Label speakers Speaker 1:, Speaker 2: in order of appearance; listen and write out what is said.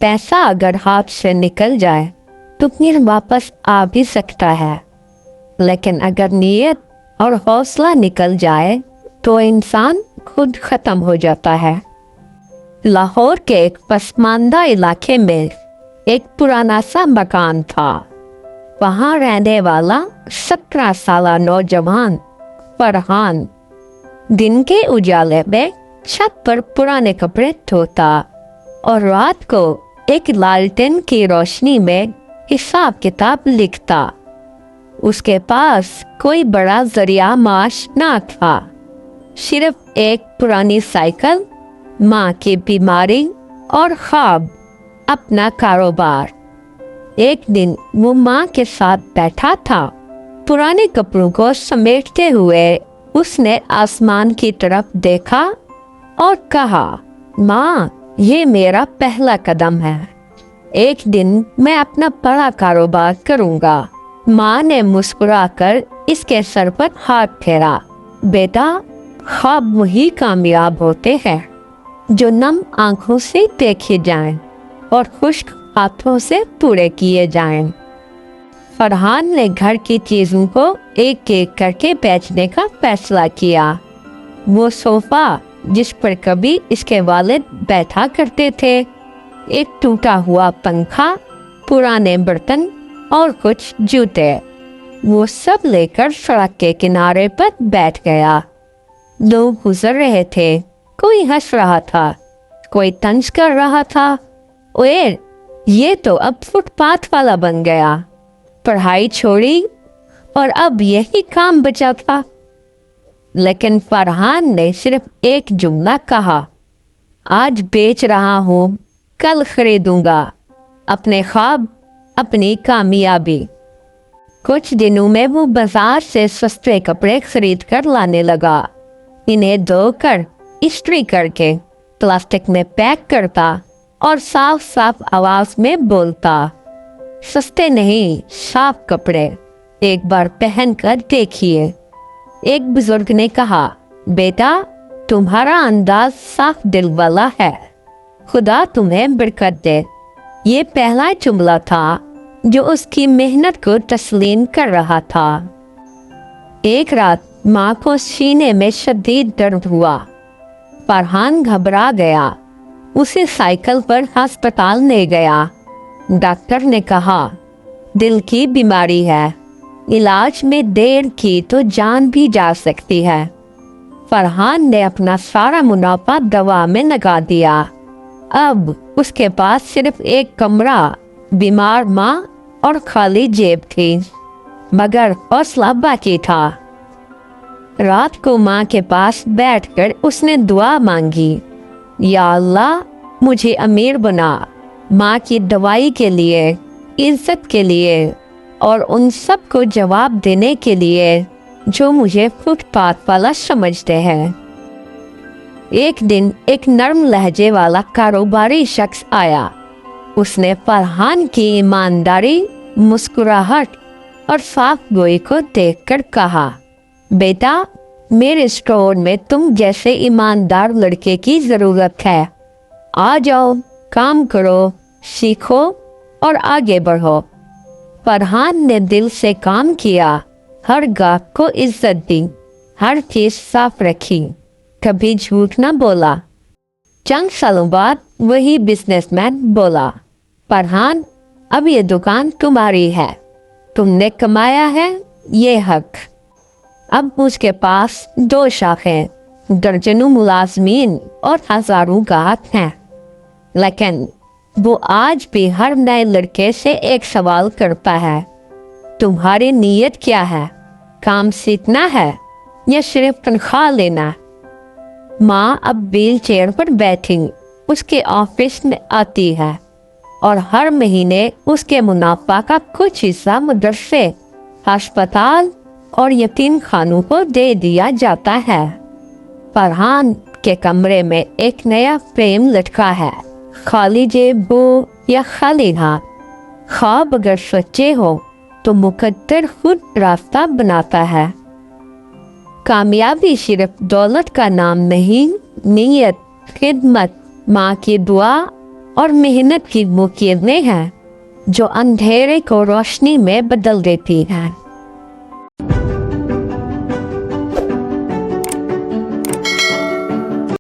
Speaker 1: पैसा अगर हाथ से निकल जाए तो फिर वापस आ भी सकता है, लेकिन अगर नीयत और हौसला निकल जाए तो इंसान खुद खत्म हो जाता है। लाहौर के एक पसमानदा इलाके में एक पुराना सा मकान था। वहाँ रहने वाला 17 साल नौजवान फरहान दिन के उजाले में छत पर पुराने कपड़े धोता और रात को एक लालटेन की रोशनी में हिसाब किताब लिखता। उसके पास कोई बड़ा जरिया माश ना था, सिर्फ एक पुरानी साइकिल, माँ की बीमारी और ख्वाब अपना कारोबार। एक दिन वो माँ के साथ बैठा था। पुराने कपड़ों को समेटते हुए उसने आसमान की तरफ देखा और कहा, माँ, ये मेरा पहला कदम है। एक दिन मैं अपना बड़ा कारोबार करूँगा। माँ ने मुस्कुराकर इसके सर पर हाथ फेरा। बेटा, ख्वाब वही कामयाब होते हैं जो नम आंखों से देखे जाएं और खुश्क हाथों से पूरे किए जाएं। फरहान ने घर की चीज़ों को एक एक करके बेचने का फैसला किया। वो सोफा जिस पर कभी इसके वालिद बैठा करते थे, एक टूटा हुआ पंखा, पुराने बर्तन और कुछ जूते, वो सब लेकर सड़क के किनारे पर बैठ गया। लोग गुजर रहे थे, कोई हंस रहा था, कोई तंज कर रहा था। ओए, ये तो अब फुटपाथ वाला बन गया। पढ़ाई छोड़ी और अब यही काम बचा था। लेकिन फरहान ने सिर्फ एक जुमला कहा, आज बेच रहा हूँ, कल खरीदूंगा। अपने ख्वाब, अपनी कामयाबी। कुछ दिनों में वो बाजार से सस्ते कपड़े खरीद कर लाने लगा। इन्हें धोकर इस्त्री करके प्लास्टिक में पैक करता और साफ साफ आवाज में बोलता, सस्ते नहीं, साफ कपड़े, एक बार पहन कर देखिए। एक बुजुर्ग ने कहा, बेटा, तुम्हारा अंदाज साफ दिल वाला है, खुदा तुम्हें बरकत दे। ये पहला जुमला था जो उसकी मेहनत को तस्लीम कर रहा था। एक रात माँ को सीने में शदीद दर्द हुआ। फरहान घबरा गया। उसे साइकिल पर अस्पताल ले गया। डॉक्टर ने कहा, दिल की बीमारी है, इलाज में देर की तो जान भी जा सकती है। फरहान ने अपना सारा मुनाफा दवा में लगा दिया। अब उसके पास सिर्फ एक कमरा, बीमार माँ और खाली जेब थी, मगर हौसला बाकी था। रात को माँ के पास बैठकर उसने दुआ मांगी, या अल्लाह, मुझे अमीर बना, माँ की दवाई के लिए, इज्जत के लिए और उन सब को जवाब देने के लिए जो मुझे फुटपाथ वाला समझते हैं। एक दिन एक नर्म लहजे वाला कारोबारी शख्स आया। उसने फरहान की ईमानदारी, मुस्कुराहट और साफ गोई को देखकर कहा, बेटा, मेरे स्टोर में तुम जैसे ईमानदार लड़के की ज़रूरत है। आ जाओ, काम करो, सीखो और आगे बढ़ो। फरहान ने दिल से काम किया, हर गाहक को इज्जत दी, हर चीज़ साफ रखी, कभी झूठ न बोला। चंद सालों बाद वही बिजनेसमैन बोला, फरहान, अब ये दुकान तुम्हारी है, तुमने कमाया है ये हक। अब उसके पास 2 शाखें, दर्जनों मुलाजमीन और हजारों गाहक हैं। लेकिन वो आज भी हर नए लड़के से एक सवाल करता है, तुम्हारी नीयत क्या है? काम सीखना है या सिर्फ तनख्वाह लेना? माँ अब व्हील चेयर पर बैठी उसके ऑफिस में आती है और हर महीने उसके मुनाफा का कुछ हिस्सा मदरसे, अस्पताल और यतीम खानों को दे दिया जाता है। फरहान के कमरे में एक नया फ्रेम लटका है, खाली जेब हो या खाली हाथ, ख्वाब अगर सच्चे हो तो मुकद्दर खुद रास्ता बनाता है। कामयाबी सिर्फ दौलत का नाम नहीं, नीयत, खिदमत, माँ की दुआ اور محنت کی وہ کرنیں ہیں جو اندھیرے کو روشنی میں بدل دیتی ہیں.